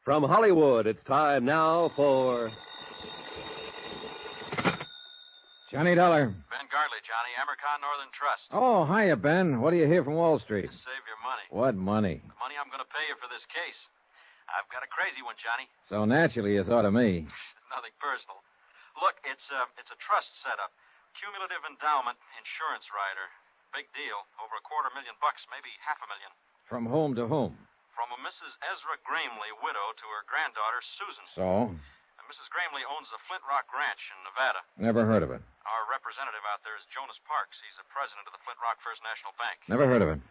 From Hollywood, it's time now for... Johnny Dollar. Ben Gartley, Johnny. Amercon Northern Trust. Oh, hiya, Ben. What do you hear from Wall Street? Save your money. What money? The money I'm going to pay you for this case. I've got a crazy one, Johnny. So naturally you thought of me. Nothing personal. Look, it's a trust setup. Cumulative endowment insurance rider. Big deal. Over $250,000, maybe $500,000. From whom to whom? From a Mrs. Ezra Gramley, widow, to her granddaughter, Susan. So? And Mrs. Gramley owns the Flint Rock Ranch in Nevada. Never heard of it. Our representative out there is Jonas Parks. He's the president of the Flint Rock First National Bank. Never heard of it.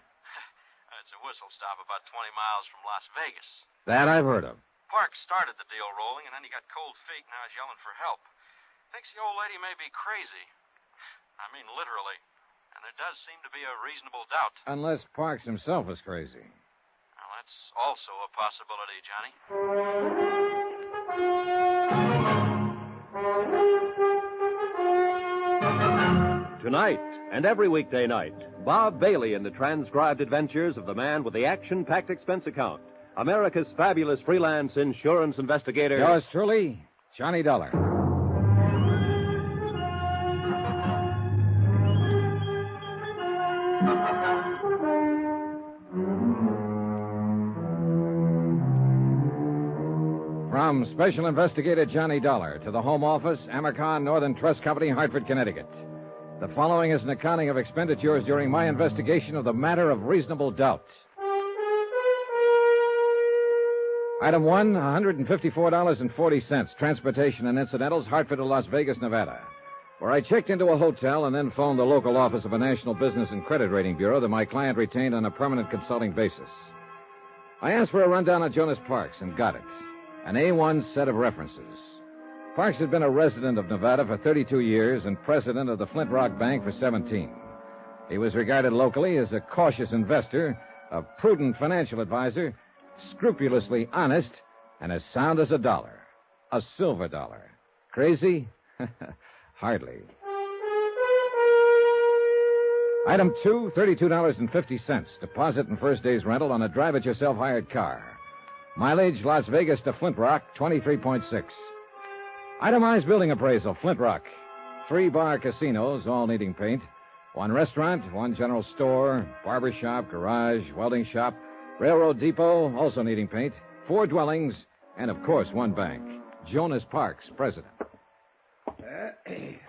It's a whistle stop about 20 miles from Las Vegas. That I've heard of. Parks started the deal rolling, and then he got cold feet. Now he's yelling for help. Thinks the old lady may be crazy. I mean, literally. And there does seem to be a reasonable doubt. Unless Parks himself is crazy. Well, that's also a possibility, Johnny. Tonight and every weekday night, Bob Bailey in the transcribed adventures of the man with the action-packed expense account. America's fabulous freelance insurance investigator. Yours truly, Johnny Dollar. From Special Investigator Johnny Dollar to the Home Office, Amercon Northern Trust Company, Hartford, Connecticut. The following is an accounting of expenditures during my investigation of the matter of reasonable doubt. Item 1, $154.40, transportation and incidentals, Hartford to Las Vegas, Nevada, where I checked into a hotel and then phoned the local office of a national business and credit rating bureau that my client retained on a permanent consulting basis. I asked for a rundown on Jonas Parks and got it. An A1 set of references. Parks had been a resident of Nevada for 32 years and president of the Flint Rock Bank for 17. He was regarded locally as a cautious investor, a prudent financial advisor, scrupulously honest, and as sound as a dollar. A silver dollar. Crazy? Hardly. Item 2, $32.50. Deposit and first day's rental on a drive-it-yourself hired car. Mileage, Las Vegas to Flint Rock, 23.6. Itemized building appraisal, Flint Rock. 3 bar casinos, all needing paint. 1 restaurant, 1 general store, barber shop, garage, welding shop, railroad depot, also needing paint. 4 dwellings, and, of course, 1 bank. Jonas Parks, president.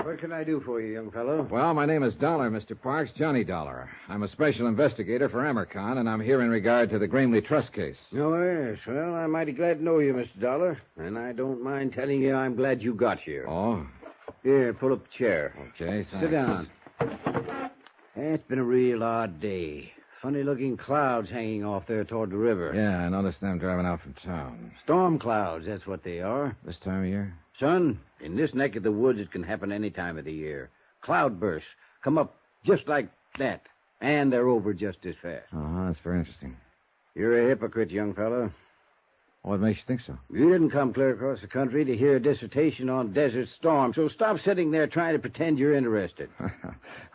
What can I do for you, young fellow? Well, my name is Dollar, Mr. Parks, Johnny Dollar. I'm a special investigator for Amercon, and I'm here in regard to the Gramley Trust case. Oh, yes. Well, I'm mighty glad to know you, Mr. Dollar. And I don't mind telling you I'm glad you got here. Oh? Here, pull up a chair. Okay, thanks. Sit down. It's been a real odd day. Funny-looking clouds hanging off there toward the river. Yeah, I noticed them driving out from town. Storm clouds, that's what they are. This time of year? Son, in this neck of the woods, it can happen any time of the year. Cloudbursts come up just like that, and they're over just as fast. Uh-huh, that's very interesting. You're a hypocrite, young fellow. What makes you think so? You didn't come clear across the country to hear a dissertation on desert storms, so stop sitting there trying to pretend you're interested.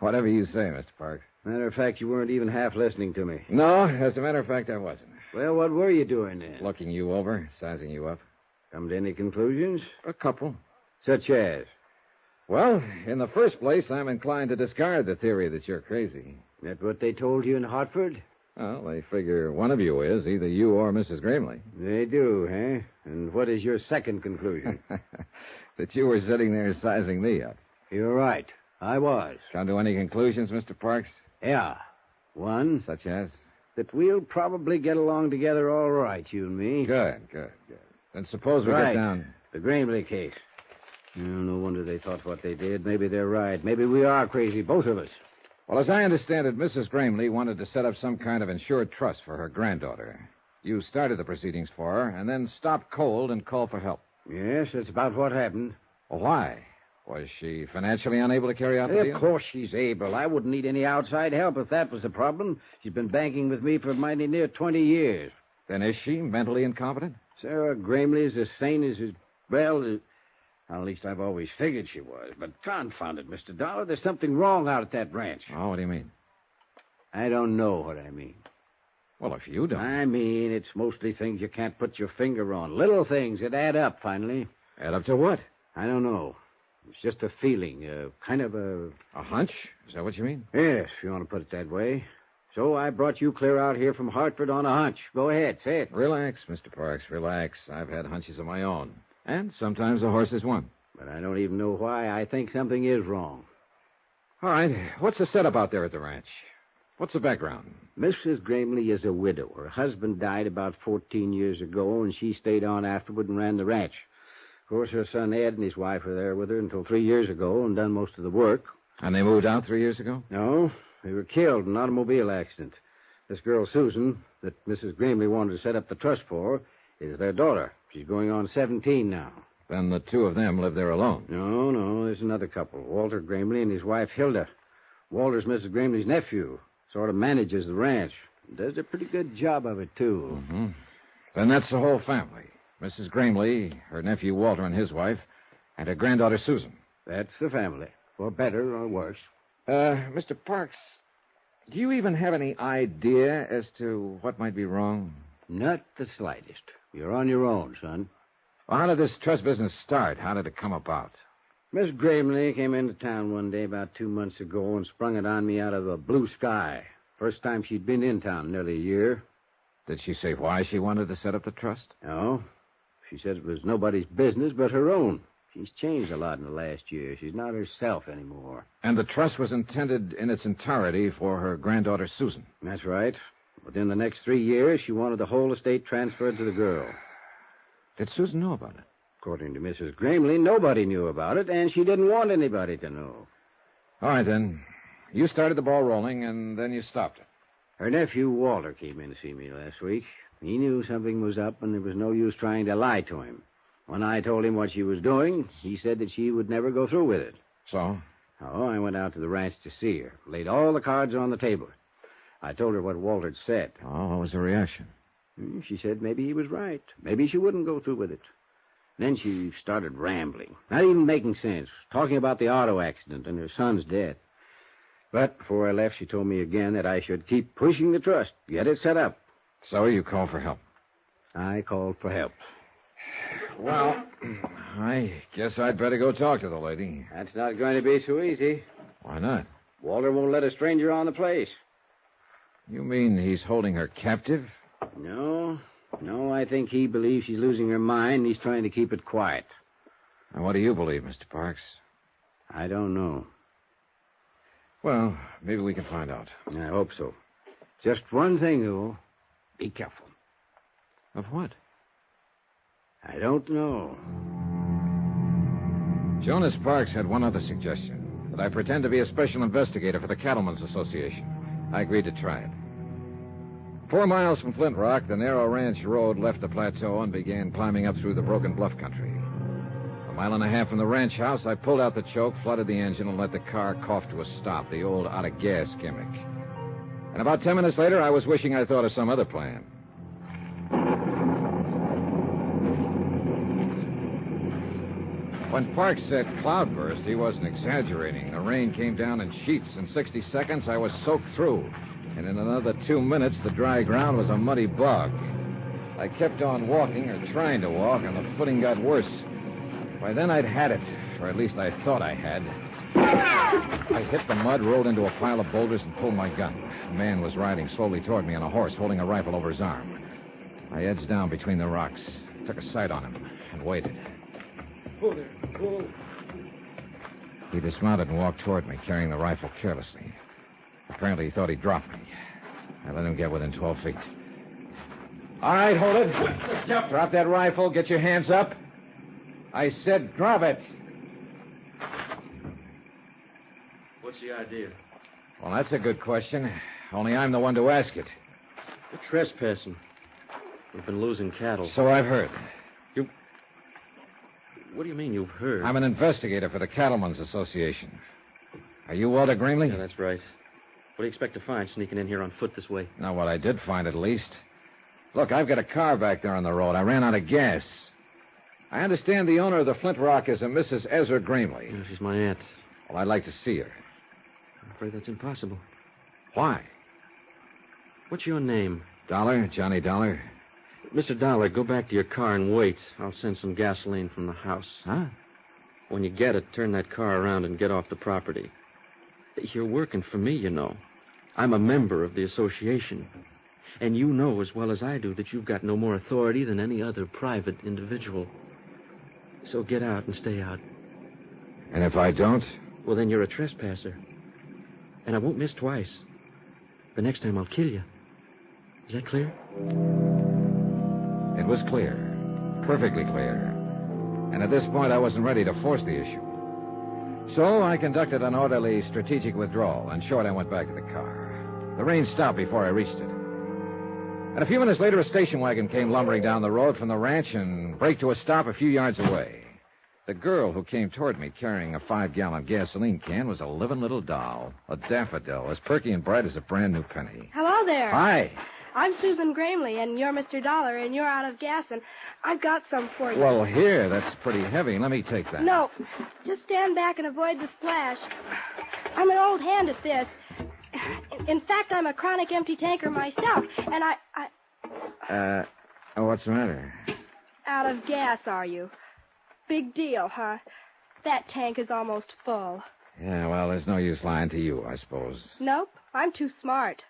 Whatever you say, Mr. Parks. Matter of fact, you weren't even half listening to me. No, as a matter of fact, I wasn't. Well, what were you doing then? Looking you over, sizing you up. Come to any conclusions? A couple. Such as? Well, in the first place, I'm inclined to discard the theory that you're crazy. That what they told you in Hartford? Well, they figure one of you is, either you or Mrs. Gramley. They do, eh? And what is your second conclusion? That you were sitting there sizing me up. You're right. I was. Come to any conclusions, Mr. Parks? Yeah. One, Such as? that we'll probably get along together all right, you and me. Good. Then suppose we Right. get down... The Gramley case. No wonder they thought what they did. Maybe they're right. Maybe we are crazy, both of us. Well, as I understand it, Mrs. Gramley wanted to set up some kind of insured trust for her granddaughter. You started the proceedings for her, and then stopped cold and called for help. Yes, that's about what happened. Well, why? Was she financially unable to carry out the deal? Of course she's able. I wouldn't need any outside help if that was the problem. She's been banking with me for mighty near 20 years. Then is she mentally incompetent? Sarah Gramley is as sane as... Well, at least I've always figured she was. But confound it, Mr. Dollar, there's something wrong out at that ranch. Oh, what do you mean? I don't know what I mean. Well, if you don't. I mean, it's mostly things you can't put your finger on. Little things that add up, finally. Add up to what? I don't know. It's just a feeling, kind of a... A hunch? Is that what you mean? Yes, if you want to put it that way. So I brought you clear out here from Hartford on a hunch. Go ahead, say it. Relax, Mr. Parks, relax. I've had hunches of my own. And sometimes the horse is one. But I don't even know why I think something is wrong. All right, what's the setup out there at the ranch? What's the background? Mrs. Gramley is a widow. Her husband died about 14 years ago, and she stayed on afterward and ran the ranch. Of course, her son Ed and his wife were there with her until 3 years ago and done most of the work. And they moved out 3 years ago? No, they were killed in an automobile accident. This girl, Susan, that Mrs. Gramley wanted to set up the trust for, is their daughter. She's going on 17 now. Then the two of them live there alone. No, there's another couple. Walter Gramley and his wife, Hilda. Walter's Mrs. Gramley's nephew. Sort of manages the ranch. Does a pretty good job of it, too. Mm-hmm. Then that's the whole family. Mrs. Gramley, her nephew Walter and his wife, and her granddaughter Susan. That's the family, for better or worse. Mr. Parks, do you even have any idea as to what might be wrong? Not the slightest. You're on your own, son. Well, how did this trust business start? How did it come about? Miss Gramley came into town one day about 2 months ago and sprung it on me out of a blue sky. First time she'd been in town in nearly a year. Did she say why she wanted to set up the trust? No. She said it was nobody's business but her own. She's changed a lot in the last year. She's not herself anymore. And the trust was intended in its entirety for her granddaughter Susan. That's right. Within the next 3 years, she wanted the whole estate transferred to the girl. Did Susan know about it? According to Mrs. Gramley, nobody knew about it, and she didn't want anybody to know. All right, then. You started the ball rolling, and then you stopped it. Her nephew, Walter, came in to see me last week. He knew something was up, and there was no use trying to lie to him. When I told him what she was doing, he said that she would never go through with it. So? Oh, I went out to the ranch to see her. Laid all the cards on the table. I told her what Walter had said. Oh, what was her reaction? She said maybe he was right. Maybe she wouldn't go through with it. Then she started rambling, not even making sense, talking about the auto accident and her son's death. But before I left, she told me again that I should keep pushing the trust, get it set up. So you called for help? I called for help. Well, I guess I'd better go talk to the lady. That's not going to be so easy. Why not? Walter won't let a stranger on the place. You mean he's holding her captive? No, I think he believes she's losing her mind, and he's trying to keep it quiet. And what do you believe, Mr. Parks? I don't know. Well, maybe we can find out. I hope so. Just one thing, though. Be careful. Of what? I don't know. Jonas Parks had one other suggestion, that I pretend to be a special investigator for the Cattlemen's Association. I agreed to try it. 4 miles from Flint Rock, the narrow ranch road left the plateau and began climbing up through the broken bluff country. 1.5 miles from the ranch house, I pulled out the choke, flooded the engine, and let the car cough to a stop, the old out-of-gas gimmick. And about 10 minutes later, I was wishing I'd thought of some other plan. When Parks said cloudburst, he wasn't exaggerating. The rain came down in sheets. In 60 seconds, I was soaked through. And in another 2 minutes, the dry ground was a muddy bog. I kept on walking, or trying to walk, and the footing got worse. By then, I'd had it, or at least I thought I had. I hit the mud, rolled into a pile of boulders, and pulled my gun. A man was riding slowly toward me on a horse, holding a rifle over his arm. I edged down between the rocks, took a sight on him, and waited. He dismounted and walked toward me, carrying the rifle carelessly. Apparently, he thought he'd drop me. I let him get within 12 feet. All right, hold it. Drop that rifle. Get your hands up. I said drop it. What's the idea? Well, that's a good question. Only I'm the one to ask it. You're trespassing. We've been losing cattle. So I've heard. What do you mean you've heard? I'm an investigator for the Cattlemen's Association. Are you Walter Gramley? Yeah, that's right. What do you expect to find sneaking in here on foot this way? Not what I did find, at least. Look, I've got a car back there on the road. I ran out of gas. I understand the owner of the Flint Rock is a Mrs. Ezra Gramley. Yeah, she's my aunt. Well, I'd like to see her. I'm afraid that's impossible. Why? What's your name? Dollar, Johnny Dollar. Mr. Dollar, go back to your car and wait. I'll send some gasoline from the house. Huh? When you get it, turn that car around and get off the property. You're working for me, you know. I'm a member of the association. And you know as well as I do that you've got no more authority than any other private individual. So get out and stay out. And if I don't? Well, then you're a trespasser. And I won't miss twice. The next time I'll kill you. Is that clear? It was clear. Perfectly clear. And at this point, I wasn't ready to force the issue. So I conducted an orderly, strategic withdrawal, and short I went back to the car. The rain stopped before I reached it. And a few minutes later, a station wagon came lumbering down the road from the ranch and braked to a stop a few yards away. The girl who came toward me carrying a 5-gallon gasoline can was a living little doll, a daffodil, as perky and bright as a brand new penny. Hello there. Hi. I'm Susan Gramley, and you're Mr. Dollar, and you're out of gas, and I've got some for you. Well, here, that's pretty heavy. Let me take that. No, just stand back and avoid the splash. I'm an old hand at this. In fact, I'm a chronic empty tanker myself, and What's the matter? Out of gas, are you? Big deal, huh? That tank is almost full. Yeah, well, there's no use lying to you, I suppose. Nope, I'm too smart.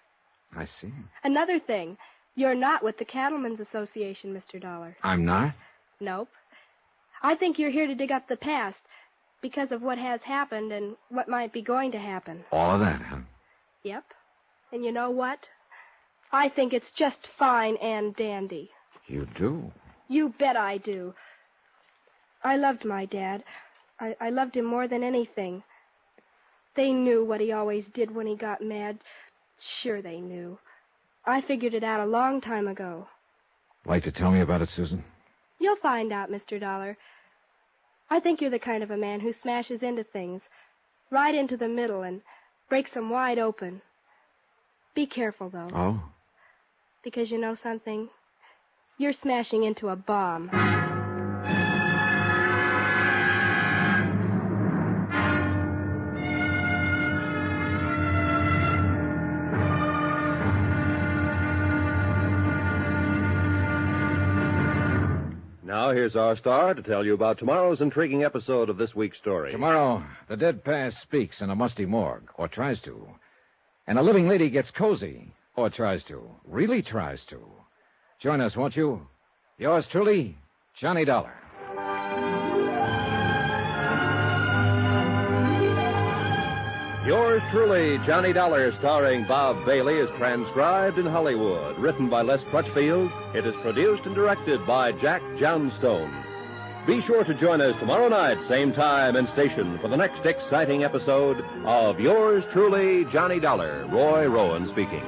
I see. Another thing, you're not with the Cattlemen's Association, Mr. Dollar. I'm not? Nope. I think you're here to dig up the past because of what has happened and what might be going to happen. All of that, huh? Yep. And you know what? I think it's just fine and dandy. You do? You bet I do. I loved my dad. I loved him more than anything. They knew what he always did when he got mad. Sure they knew. I figured it out a long time ago. Like to tell me about it, Susan? You'll find out, Mr. Dollar. I think you're the kind of a man who smashes into things, right into the middle, and breaks them wide open. Be careful, though. Oh? Because you know something? You're smashing into a bomb. Now, here's our star to tell you about tomorrow's intriguing episode of this week's story. Tomorrow, the dead past speaks in a musty morgue, or tries to. And a living lady gets cozy, or tries to. Really tries to. Join us, won't you? Yours truly, Johnny Dollar. Yours truly, Johnny Dollar, starring Bob Bailey, is transcribed in Hollywood. Written by Les Crutchfield, it is produced and directed by Jack Johnstone. Be sure to join us tomorrow night, same time and station, for the next exciting episode of Yours truly, Johnny Dollar. Roy Rowan speaking.